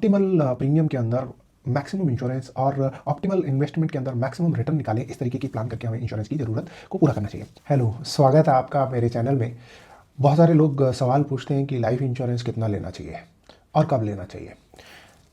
Optimal premium के अंदर maximum insurance और ऑप्टिमल इन्वेस्टमेंट के अंदर मैक्सिमम रिटर्न निकालें, इस तरीके की प्लान करके हमें इंश्योरेंस की ज़रूरत को पूरा करना चाहिए। हेलो, स्वागत है आपका मेरे चैनल में। बहुत सारे लोग सवाल पूछते हैं कि लाइफ इंश्योरेंस कितना लेना चाहिए और कब लेना चाहिए।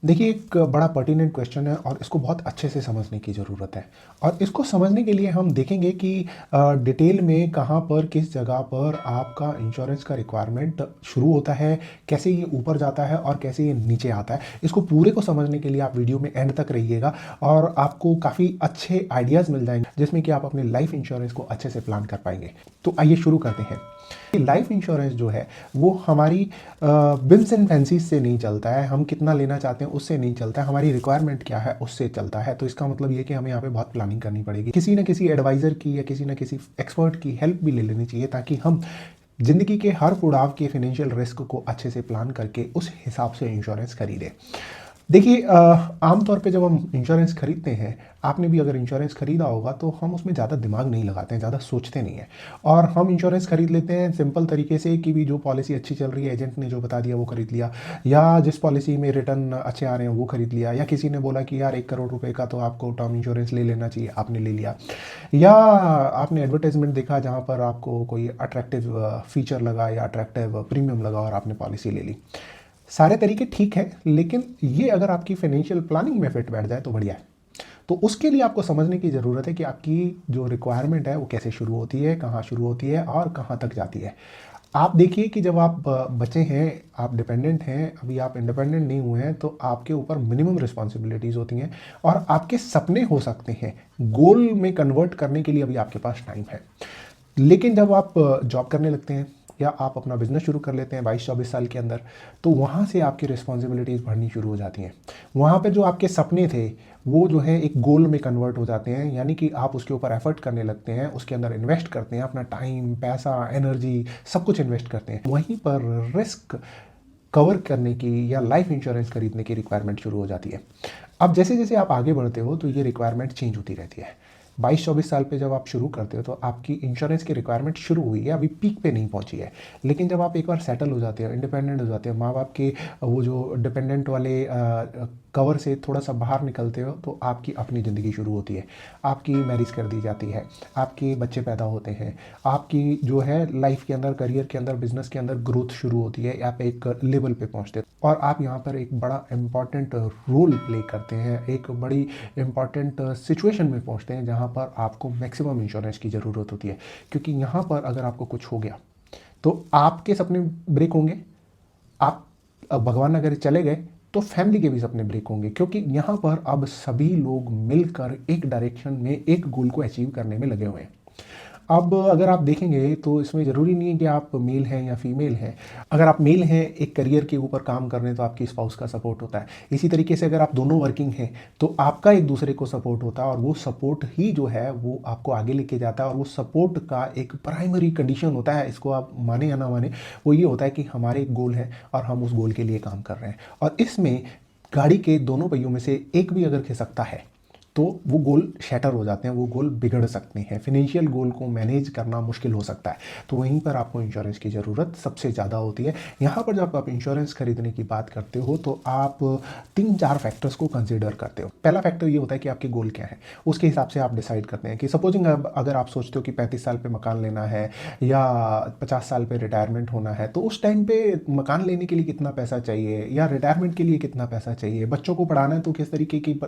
देखिए, एक बड़ा पर्टिनेंट क्वेश्चन है और इसको बहुत अच्छे से समझने की ज़रूरत है। और इसको समझने के लिए हम देखेंगे कि डिटेल में कहाँ पर, किस जगह पर आपका इंश्योरेंस का रिक्वायरमेंट शुरू होता है, कैसे ये ऊपर जाता है और कैसे ये नीचे आता है। इसको पूरे को समझने के लिए आप वीडियो में एंड तक रहिएगा और आपको काफ़ी अच्छे आइडियाज़ मिल जाएंगे जिसमें कि आप अपने लाइफ इंश्योरेंस को अच्छे से प्लान कर पाएंगे। तो आइए शुरू करते हैं। लाइफ इंश्योरेंस जो है वो हमारी बिल्स एंड फैंसीज से नहीं चलता है, हम कितना लेना चाहते हैं उससे नहीं चलता है, हमारी रिक्वायरमेंट क्या है उससे चलता है। तो इसका मतलब ये कि हमें यहाँ पे बहुत प्लानिंग करनी पड़ेगी, किसी न किसी एडवाइज़र की या किसी न किसी एक्सपर्ट की हेल्प भी ले लेनी चाहिए ताकि हम ज़िंदगी के हर पड़ाव के फिनेंशियल रिस्क को अच्छे से प्लान करके उस हिसाब से इंश्योरेंस खरीदें। देखिए, आमतौर पे जब हम इंश्योरेंस खरीदते हैं, आपने भी अगर इंश्योरेंस खरीदा होगा तो हम उसमें ज़्यादा दिमाग नहीं लगाते हैं, ज़्यादा सोचते नहीं हैं और हम इंश्योरेंस खरीद लेते हैं सिंपल तरीके से कि भी जो पॉलिसी अच्छी चल रही है, एजेंट ने जो बता दिया वो खरीद लिया, या जिस पॉलिसी में रिटर्न अच्छे आ रहे हैं वो खरीद लिया, या किसी ने बोला कि यार 1 करोड़ रुपए का तो आपको टर्म इंश्योरेंस ले लेना चाहिए, आपने ले लिया, या आपने एडवर्टाइजमेंट देखा जहाँ पर आपको कोई अट्रैक्टिव फीचर लगा या अट्रैक्टिव प्रीमियम लगा और आपने पॉलिसी ले ली। सारे तरीके ठीक है, लेकिन ये अगर आपकी फाइनेंशियल प्लानिंग में फिट बैठ जाए तो बढ़िया है। तो उसके लिए आपको समझने की ज़रूरत है कि आपकी जो रिक्वायरमेंट है वो कैसे शुरू होती है, कहाँ शुरू होती है और कहाँ तक जाती है। आप देखिए कि जब आप बच्चे हैं, आप डिपेंडेंट हैं, अभी आप इंडिपेंडेंट नहीं हुए हैं, तो आपके ऊपर मिनिमम रिस्पॉन्सिबिलिटीज़ होती हैं और आपके सपने हो सकते हैं गोल में कन्वर्ट करने के लिए अभी आपके पास टाइम है। लेकिन जब आप जॉब करने लगते हैं या आप अपना बिजनेस शुरू कर लेते हैं 22-24 साल के अंदर, तो वहाँ से आपकी रिस्पॉन्सिबिलिटीज़ बढ़नी शुरू हो जाती हैं। वहाँ पे जो आपके सपने थे वो जो है एक गोल में कन्वर्ट हो जाते हैं, यानी कि आप उसके ऊपर एफर्ट करने लगते हैं, उसके अंदर इन्वेस्ट करते हैं, अपना टाइम, पैसा, एनर्जी सब कुछ इन्वेस्ट करते हैं। वहीं पर रिस्क कवर करने की या लाइफ इंश्योरेंस खरीदने की रिक्वायरमेंट शुरू हो जाती है। अब जैसे जैसे आप आगे बढ़ते हो तो ये रिक्वायरमेंट चेंज होती रहती है। 22-24 साल पे जब आप शुरू करते हो तो आपकी इंश्योरेंस की रिक्वायरमेंट शुरू हुई है, अभी पीक पे नहीं पहुंची है। लेकिन जब आप एक बार सेटल हो जाते हो, इंडिपेंडेंट हो जाते हो, माँ बाप के वो जो डिपेंडेंट वाले कवर से थोड़ा सा बाहर निकलते हो, तो आपकी अपनी ज़िंदगी शुरू होती है। आपकी मैरिज कर दी जाती है, आपके बच्चे पैदा होते हैं, आपकी जो है लाइफ के अंदर, करियर के अंदर, बिजनेस के अंदर ग्रोथ शुरू होती है, आप एक लेवल पे पहुंचते हो और आप यहाँ पर एक बड़ा इंपॉर्टेंट रोल प्ले करते हैं, एक बड़ी इंपॉर्टेंट सिचुएशन में पहुंचते हैं जहाँ पर आपको मैक्सिमम इंश्योरेंस की ज़रूरत होती है। क्योंकि यहाँ पर अगर आपको कुछ हो गया तो आपके सपने ब्रेक होंगे, आप भगवान अगर चले गए तो फैमिली के भी सपने ब्रेक होंगे, क्योंकि यहाँ पर अब सभी लोग मिलकर एक डायरेक्शन में एक गोल को अचीव करने में लगे हुए हैं। अब अगर आप देखेंगे तो इसमें ज़रूरी नहीं है कि आप मेल हैं या फीमेल हैं। अगर आप मेल हैं, एक करियर के ऊपर काम कर रहे हैं, तो आपकी स्पाउस का सपोर्ट होता है। इसी तरीके से अगर आप दोनों वर्किंग हैं तो आपका एक दूसरे को सपोर्ट होता है और वो सपोर्ट ही जो है वो आपको आगे लेके जाता है। और वो सपोर्ट का एक प्राइमरी कंडीशन होता है, इसको आप माने या ना माने, वो ये होता है कि हमारे एक गोल है और हम उस गोल के लिए काम कर रहे हैं। और इसमें गाड़ी के दोनों पहियों में से एक भी अगर खिसकता है तो वो गोल शैटर हो जाते हैं, वो गोल बिगड़ सकते हैं, फिनेंशियल गोल को मैनेज करना मुश्किल हो सकता है। तो वहीं पर आपको इंश्योरेंस की ज़रूरत सबसे ज़्यादा होती है। यहाँ पर जब आप इंश्योरेंस खरीदने की बात करते हो तो आप 3-4 फैक्टर्स को कंसिडर करते हो। पहला फैक्टर ये होता है कि आपके गोल क्या है, उसके हिसाब से आप डिसाइड करते हैं कि सपोजिंग अगर आप सोचते हो कि 35 साल पर मकान लेना है या 50 साल पर रिटायरमेंट होना है, तो उस टाइम पर मकान लेने के लिए कितना पैसा चाहिए या रिटायरमेंट के लिए कितना पैसा चाहिए, बच्चों को पढ़ाना है तो किस तरीके की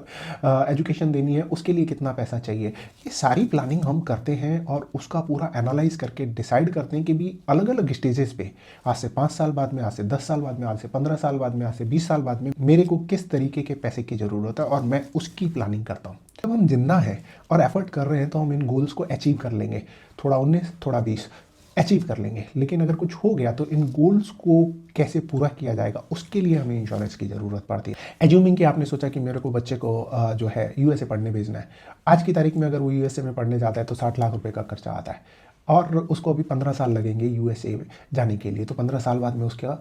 एजुकेशन देनी है, उसके लिए कितना पैसा चाहिए, ये सारी प्लानिंग हम करते हैं और उसका पूरा एनालाइज करके डिसाइड करते हैं कि भी अलग अलग स्टेजेस पे, आज से 5 साल बाद में, आज से 10 साल बाद में, आज से 15 साल बाद में, आज से 20 साल बाद में मेरे को किस तरीके के पैसे की ज़रूरत है और मैं उसकी प्लानिंग करता हूँ। जब हम जिंदा हैं और एफर्ट कर रहे हैं तो हम इन गोल्स को अचीव कर लेंगे, थोड़ा 19 थोड़ा 20 अचीव कर लेंगे। लेकिन अगर कुछ हो गया तो इन गोल्स को कैसे पूरा किया जाएगा, उसके लिए हमें इंश्योरेंस की ज़रूरत पड़ती है। एज्यूमिंग कि आपने सोचा कि मेरे को बच्चे को जो है यूएसए पढ़ने भेजना है। आज की तारीख में अगर वो यूएसए में पढ़ने जाता है तो 60 लाख रुपए का खर्चा आता है और उसको अभी 15 साल लगेंगे यूएसए जाने के लिए। तो 15 साल बाद में उसका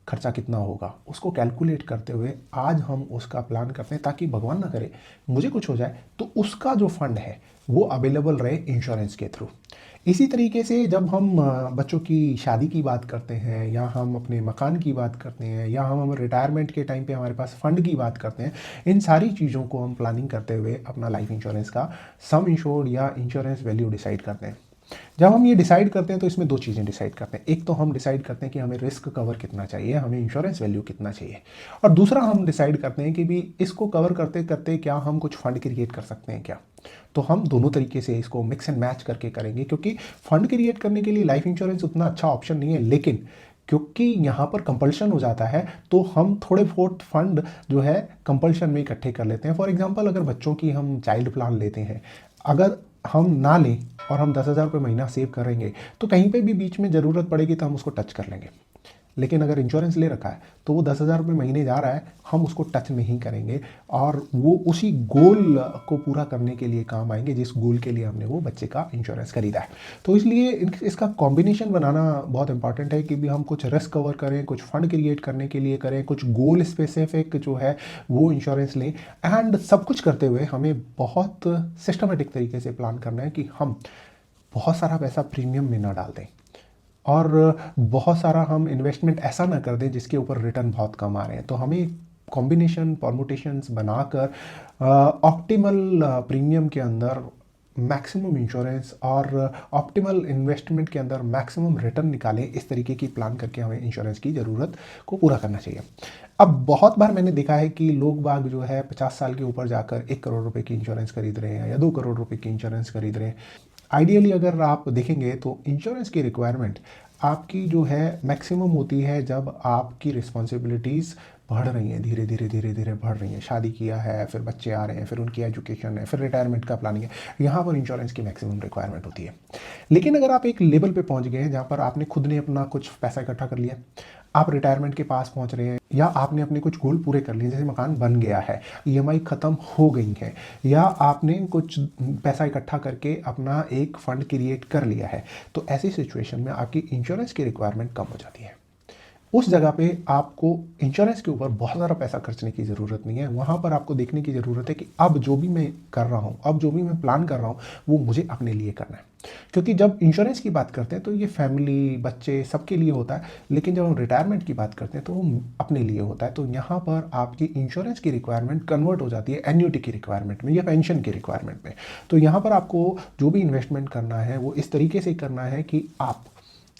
खर्चा कितना होगा, उसको कैलकुलेट करते हुए आज हम उसका प्लान करते हैं ताकि भगवान ना करे मुझे कुछ हो जाए तो उसका जो फंड है वो अवेलेबल रहे इंश्योरेंस के थ्रू। इसी तरीके से जब हम बच्चों की शादी की बात करते हैं, या हम अपने मकान की बात करते हैं, या हम रिटायरमेंट के टाइम पे हमारे पास फ़ंड की बात करते हैं, इन सारी चीज़ों को हम प्लानिंग करते हुए अपना लाइफ इंश्योरेंस का सम इंश्योर्ड या इंश्योरेंस वैल्यू डिसाइड करते हैं। जब हम ये डिसाइड करते हैं तो इसमें दो चीज़ें डिसाइड करते हैं। एक तो हम डिसाइड करते हैं कि हमें रिस्क कवर कितना चाहिए, हमें इंश्योरेंस वैल्यू कितना चाहिए, और दूसरा हम डिसाइड करते हैं कि भी इसको कवर करते करते क्या हम कुछ फंड क्रिएट कर सकते हैं क्या। तो हम दोनों तरीके से इसको मिक्स एंड मैच करके करेंगे, क्योंकि फंड क्रिएट करने के लिए लाइफ इंश्योरेंस उतना अच्छा ऑप्शन नहीं है, लेकिन क्योंकि यहाँ पर कंपल्शन हो जाता है तो हम थोड़े बहुत फंड जो है कंपल्शन में इकट्ठे कर लेते हैं। फॉर एग्जांपल, अगर बच्चों की हम चाइल्ड प्लान लेते हैं, अगर हम ना लें और हम 10,000 रुपये महीना सेव करेंगे तो कहीं पे भी बीच में ज़रूरत पड़ेगी तो हम उसको टच कर लेंगे। लेकिन अगर इंश्योरेंस ले रखा है तो वो 10,000 रुपये महीने जा रहा है, हम उसको टच नहीं करेंगे, और वो उसी गोल को पूरा करने के लिए काम आएंगे जिस गोल के लिए हमने वो बच्चे का इंश्योरेंस खरीदा है। तो इसलिए इसका कॉम्बिनेशन बनाना बहुत इंपॉर्टेंट है कि भी हम कुछ रिस्क कवर करें, कुछ फंड क्रिएट करने के लिए करें, कुछ गोल स्पेसिफिक जो है वो इंश्योरेंस लें, एंड सब कुछ करते हुए हमें बहुत सिस्टमेटिक तरीके से प्लान करना है कि हम बहुत सारा पैसा प्रीमियम में ना डाल दें, और बहुत सारा हम इन्वेस्टमेंट ऐसा ना कर दें जिसके ऊपर रिटर्न बहुत कम आ रहे हैं। तो हमें कॉम्बिनेशन परमुटेशंस बनाकर ऑप्टिमल प्रीमियम के अंदर मैक्सिमम इंश्योरेंस और ऑप्टिमल इन्वेस्टमेंट के अंदर मैक्सिमम रिटर्न निकालें, इस तरीके की प्लान करके हमें इंश्योरेंस की ज़रूरत को पूरा करना चाहिए। अब बहुत बार मैंने देखा है कि लोग बाग जो है 50 साल के ऊपर जाकर 1 करोड़ रुपए की इंश्योरेंस खरीद रहे हैं या 2 करोड़ रुपए की इंश्योरेंस खरीद रहे हैं। आइडियली अगर आप देखेंगे तो इंश्योरेंस की रिक्वायरमेंट आपकी जो है मैक्सिमम होती है जब आपकी रिस्पॉन्सिबिलिटीज़ बढ़ रही हैं, धीरे धीरे धीरे धीरे बढ़ रही हैं। शादी किया है, फिर बच्चे आ रहे हैं, फिर उनकी एजुकेशन है, फिर रिटायरमेंट का प्लानिंग है, यहाँ पर इंश्योरेंस की मैक्सिमम रिक्वायरमेंट होती है। लेकिन अगर आप एक लेवल पे पहुँच गए हैं जहाँ पर आपने खुद ने अपना कुछ पैसा इकट्ठा कर लिया, आप रिटायरमेंट के पास पहुंच रहे हैं, या आपने अपने कुछ गोल पूरे कर लिए, जैसे मकान बन गया है, ईएमआई ख़त्म हो गई है, या आपने कुछ पैसा इकट्ठा करके अपना एक फ़ंड क्रिएट कर लिया है, तो ऐसी सिचुएशन में आपकी इंश्योरेंस की रिक्वायरमेंट कम हो जाती है। उस जगह पे आपको इंश्योरेंस के ऊपर बहुत सारा पैसा खर्चने की ज़रूरत नहीं है। वहाँ पर आपको देखने की ज़रूरत है कि अब जो भी मैं कर रहा हूँ, अब जो भी मैं प्लान कर रहा हूँ, वो मुझे अपने लिए करना है। क्योंकि जब इंश्योरेंस की बात करते हैं तो ये फैमिली, बच्चे, सबके लिए होता है, लेकिन जब हम रिटायरमेंट की बात करते हैं तो वो अपने लिए होता है। तो यहाँ पर आपकी इंश्योरेंस की रिक्वायरमेंट कन्वर्ट हो जाती है एन्युटी की रिक्वायरमेंट में या पेंशन की रिक्वायरमेंट में। तो यहाँ पर आपको जो भी इन्वेस्टमेंट करना है वो इस तरीके से करना है कि आप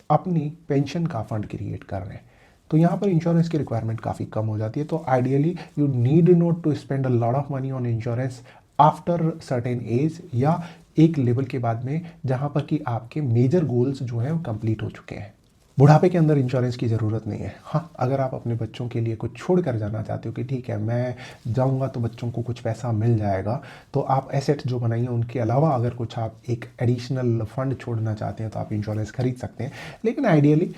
अपनी पेंशन का फंड क्रिएट कर रहे हैं। तो यहाँ पर इंश्योरेंस की रिक्वायरमेंट काफ़ी कम हो जाती है। तो ideally you need not to spend a lot of money on insurance after certain age, या एक लेवल के बाद में जहाँ पर कि आपके मेजर गोल्स जो हैं वो कंप्लीट हो चुके हैं। बुढ़ापे के अंदर इंश्योरेंस की ज़रूरत नहीं है। हाँ, अगर आप अपने बच्चों के लिए कुछ छोड़ कर जाना चाहते हो कि ठीक है मैं जाऊंगा तो बच्चों को कुछ पैसा मिल जाएगा, तो आप एसेट जो बनाइए उनके अलावा अगर कुछ आप एक एडिशनल फंड छोड़ना चाहते हैं तो आप इंश्योरेंस खरीद सकते हैं। लेकिन आइडियली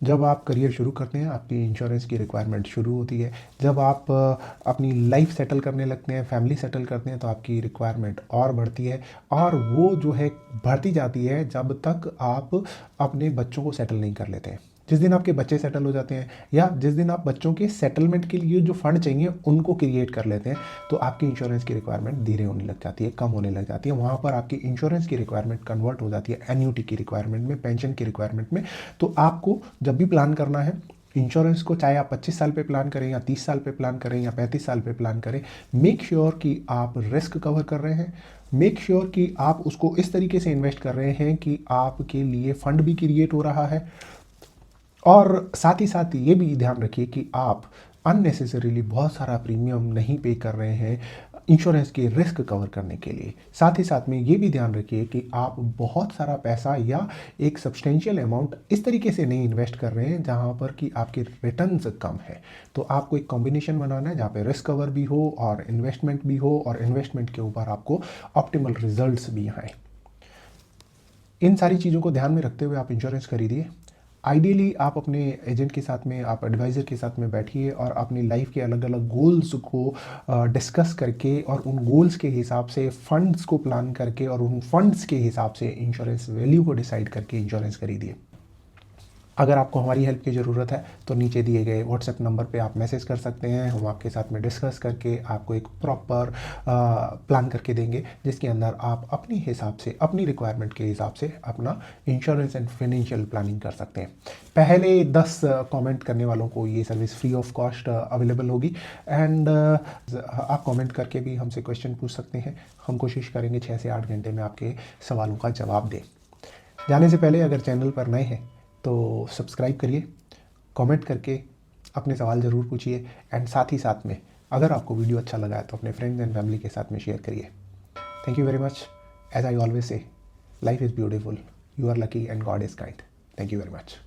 जब आप करियर शुरू करते हैं आपकी इंश्योरेंस की रिक्वायरमेंट शुरू होती है। जब आप अपनी लाइफ सेटल करने लगते हैं, फैमिली सेटल करते हैं, तो आपकी रिक्वायरमेंट और बढ़ती है, और वो जो है बढ़ती जाती है जब तक आप अपने बच्चों को सेटल नहीं कर लेते हैं। जिस दिन आपके बच्चे सेटल हो जाते हैं, या जिस दिन आप बच्चों के सेटलमेंट के लिए जो फंड चाहिए उनको क्रिएट कर लेते हैं, तो आपकी इंश्योरेंस की रिक्वायरमेंट धीरे होने लग जाती है, कम होने लग जाती है। वहाँ पर आपकी इंश्योरेंस की रिक्वायरमेंट कन्वर्ट हो जाती है एन्युटी की रिक्वायरमेंट में, पेंशन की रिक्वायरमेंट में। तो आपको जब भी प्लान करना है इंश्योरेंस को, चाहे आप 25 साल पे प्लान करें या 30 साल पे प्लान करें या 35 साल पे प्लान करें, मेक श्योर कि आप रिस्क कवर कर रहे हैं, मेक श्योर कि आप उसको इस तरीके से इन्वेस्ट कर रहे हैं कि आपके लिए फंड भी क्रिएट हो रहा है, और साथ ही साथ ये भी ध्यान रखिए कि आप अननेसेसरीली बहुत सारा प्रीमियम नहीं पे कर रहे हैं इंश्योरेंस के रिस्क कवर करने के लिए। साथ ही साथ में ये भी ध्यान रखिए कि आप बहुत सारा पैसा या एक सब्सटेंशियल अमाउंट इस तरीके से नहीं इन्वेस्ट कर रहे हैं जहाँ पर कि आपके रिटर्न्स कम है। तो आपको एक कॉम्बिनेशन बनाना है जहाँ पे रिस्क कवर भी हो और इन्वेस्टमेंट भी हो, और इन्वेस्टमेंट के ऊपर आपको ऑप्टिमल रिजल्ट्स भी आए। इन सारी चीज़ों को ध्यान में रखते हुए आप इंश्योरेंस खरीदिए। आइडियली आप अपने एजेंट के साथ में, आप एडवाइज़र के साथ में बैठिए और अपनी लाइफ के अलग अलग गोल्स को डिस्कस करके, और उन गोल्स के हिसाब से फंड्स को प्लान करके, और उन फंड्स के हिसाब से इंश्योरेंस वैल्यू को डिसाइड करके इंश्योरेंस खरीदिए। अगर आपको हमारी हेल्प की ज़रूरत है तो नीचे दिए गए व्हाट्सएप नंबर पे आप मैसेज कर सकते हैं। हम आपके साथ में डिस्कस करके आपको एक प्रॉपर प्लान करके देंगे, जिसके अंदर आप अपनी हिसाब से, अपनी रिक्वायरमेंट के हिसाब से अपना इंश्योरेंस एंड फाइनेंशियल प्लानिंग कर सकते हैं। पहले 10 कमेंट करने वालों को ये service free of cost available होगी। एंड आप कमेंट करके भी हमसे क्वेश्चन पूछ सकते हैं। हम कोशिश करेंगे 6 से 8 घंटे में आपके सवालों का जवाब दें। जाने से पहले अगर चैनल पर नए हैं तो सब्सक्राइब करिए, कमेंट करके अपने सवाल ज़रूर पूछिए, एंड साथ ही साथ में अगर आपको वीडियो अच्छा लगा है तो अपने फ्रेंड्स एंड फैमिली के साथ में शेयर करिए। Thank you very much. As I always say, life is beautiful, you are lucky and God is kind. Thank you very much.